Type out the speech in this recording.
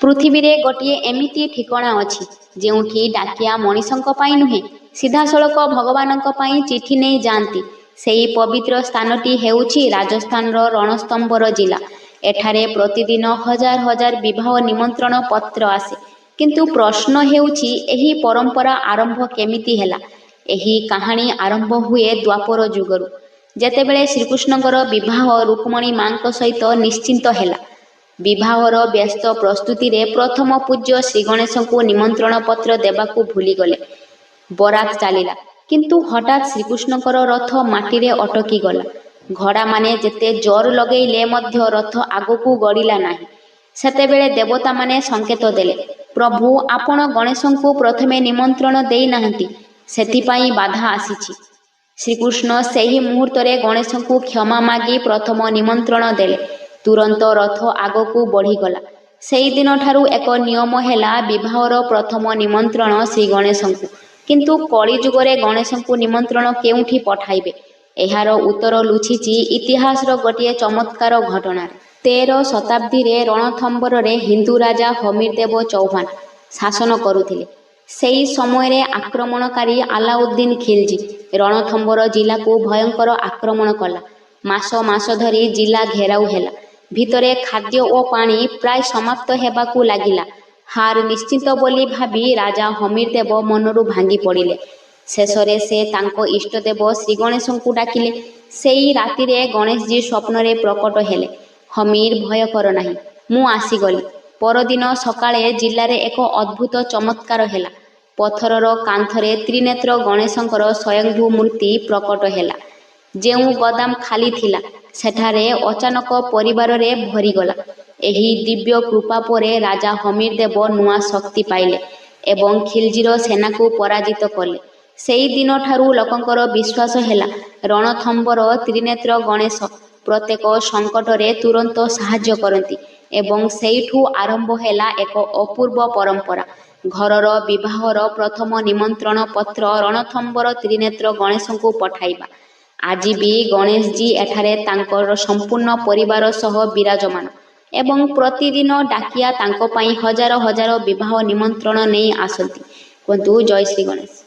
ପୃଥିବୀରେ ଗୋଟିଏ ଏମିତି ଠିକଣା ଅଛି ଯେଉଁଠି ଡାକିଆ ମଣିଷଙ୍କ ପାଇଁ ନୁହେଁ, ସିଧାସଳଖ ଭଗବାନଙ୍କ ପାଇଁ ଚିଠି ନେଇ ଯାଆନ୍ତି। ସେହି ପବିତ୍ର ସ୍ଥାନଟି ହେଉଛି ରାଜସ୍ଥାନର ରଣସ୍ତମ୍ଭର ଜିଲ୍ଲା। ଏଠାରେ ପ୍ରତିଦିନ ହଜାର ହଜାର ବିବାହ ନିମନ୍ତ୍ରଣ ପତ୍ର ଆସେ। କିନ୍ତୁ ପ୍ରଶ୍ନ ହେଉଛି, ଏହି ପରମ୍ପରା ଆରମ୍ଭ କେମିତି ହେଲା? ଏହି କାହାଣୀ ଆରମ୍ଭ ହୁଏ ଦ୍ୱାପର ଯୁଗରୁ, ଯେତେବେଳେ ଶ୍ରୀକୃଷ୍ଣଙ୍କର ବିବାହ ରୁକ୍ମଣୀ ମାଙ୍କ ସହିତ ନିଶ୍ଚିନ୍ତ ହେଲା। ବିବାହର ବ୍ୟସ୍ତ ପ୍ରସ୍ତୁତିରେ ପ୍ରଥମ ପୂଜ୍ୟ ଶ୍ରୀଗଣେଶଙ୍କୁ ନିମନ୍ତ୍ରଣ ପତ୍ର ଦେବାକୁ ଭୁଲିଗଲେ। ବରାତ ଚାଲିଲା, କିନ୍ତୁ ହଠାତ୍ ଶ୍ରୀକୃଷ୍ଣଙ୍କର ରଥ ମାଟିରେ ଅଟକିଗଲା। ଘୋଡ଼ାମାନେ ଯେତେ ଜୋର ଲଗେଇଲେ ମଧ୍ୟ ରଥ ଆଗକୁ ଗଡ଼ିଲା ନାହିଁ। ସେତେବେଳେ ଦେବତାମାନେ ସଙ୍କେତ ଦେଲେ, ପ୍ରଭୁ ଆପଣ ଗଣେଶଙ୍କୁ ପ୍ରଥମେ ନିମନ୍ତ୍ରଣ ଦେଇନାହାନ୍ତି, ସେଥିପାଇଁ ବାଧା ଆସିଛି। ଶ୍ରୀକୃଷ୍ଣ ସେହି ମୁହୂର୍ତ୍ତରେ ଗଣେଶଙ୍କୁ କ୍ଷମା ମାଗି ପ୍ରଥମ ନିମନ୍ତ୍ରଣ ଦେଲେ। ତୁରନ୍ତ ରଥ ଆଗକୁ ବଢ଼ିଗଲା। ସେହିଦିନଠାରୁ ଏକ ନିୟମ ହେଲା, ବିବାହର ପ୍ରଥମ ନିମନ୍ତ୍ରଣ ଶ୍ରୀଗଣେଶଙ୍କୁ। କିନ୍ତୁ କଳିଯୁଗରେ ଗଣେଶଙ୍କୁ ନିମନ୍ତ୍ରଣ କେଉଁଠି ପଠାଇବେ? ଏହାର ଉତ୍ତର ଲୁଚିଛି ଇତିହାସର ଗୋଟିଏ ଚମତ୍କାର ଘଟଣାରେ। 13 ଶତାବ୍ଦୀରେ ରଣଥମ୍ଭୋରରେ ହିନ୍ଦୁ ରାଜା ହମିରଦେବ ଚୌହାନ ଶାସନ କରୁଥିଲେ। ସେହି ସମୟରେ ଆକ୍ରମଣକାରୀ ଆଲାଉଦ୍ଦିନ ଖିଲଜୀ ରଣଥମ୍ଭୋର ଜିଲ୍ଲାକୁ ଭୟଙ୍କର ଆକ୍ରମଣ କଲା। ମାସ ମାସ ଧରି ଜିଲ୍ଲା ଘେରାଉ ହେଲା। ଭିତରେ ଖାଦ୍ୟ ଓ ପାଣି ପ୍ରାୟ ସମାପ୍ତ ହେବାକୁ ଲାଗିଲା। ହାର ନିଶ୍ଚିତ ବୋଲି ଭାବି ରାଜା ହମିରଦେବ ମନରୁ ଭାଙ୍ଗି ପଡ଼ିଲେ। ଶେଷରେ ସେ ତାଙ୍କ ଇଷ୍ଟଦେବ ଶ୍ରୀଗଣେଶଙ୍କୁ ଡାକିଲେ। ସେହି ରାତିରେ ଗଣେଶଜୀ ସ୍ୱପ୍ନରେ ପ୍ରକଟ ହେଲେ। ହମିର, ଭୟ କର ନାହିଁ, ମୁଁ ଆସିଗଲି। ପରଦିନ ସକାଳେ ଜିଲ୍ଲାରେ ଏକ ଅଦ୍ଭୁତ ଚମତ୍କାର ହେଲା। ପଥରର କାନ୍ଥରେ ତ୍ରିନେତ୍ର ଗଣେଶଙ୍କର ସ୍ୱୟଂଭୂ ମୂର୍ତ୍ତି ପ୍ରକଟ ହେଲା। ଯେଉଁ ଗୋଦାମ ଖାଲି ଥିଲା, ସେଠାରେ ଅଚାନକ ପରିବାରରେ ଭରିଗଲା। ଏହି ଦିବ୍ୟ କୃପା ପରେ ରାଜା ହମିରଦେବ ନୂଆ ଶକ୍ତି ପାଇଲେ ଏବଂ ଖିଲଜୀର ସେନାକୁ ପରାଜିତ କଲେ। ସେହି ଦିନଠାରୁ ଲୋକଙ୍କର ବିଶ୍ୱାସ ହେଲା, ରଣଥମ୍ଭୋର ତ୍ରିନେତ୍ର ଗଣେଶ ପ୍ରତ୍ୟେକ ସଙ୍କଟରେ ତୁରନ୍ତ ସାହାଯ୍ୟ କରନ୍ତି। ଏବଂ ସେଇଠୁ ଆରମ୍ଭ ହେଲା ଏକ ଅପୂର୍ବ ପରମ୍ପରା, ଘରର ବିବାହର ପ୍ରଥମ ନିମନ୍ତ୍ରଣ ପତ୍ର ରଣଥମ୍ଭୋର ତ୍ରିନେତ୍ର ଗଣେଶଙ୍କୁ ପଠାଇବା। ଆଜି ବି ଗଣେଶଜୀ ଏଠାରେ ତାଙ୍କର ସମ୍ପୂର୍ଣ୍ଣ ପରିବାର ସହ ବିରାଜମାନ ଏବଂ ପ୍ରତିଦିନ ଡାକିଆ ତାଙ୍କ ପାଇଁ ହଜାର ହଜାର ବିବାହ ନିମନ୍ତ୍ରଣ ନେଇ ଆସନ୍ତି। କୁହନ୍ତୁ ଜୟ ଶ୍ରୀ ଗଣେଶ।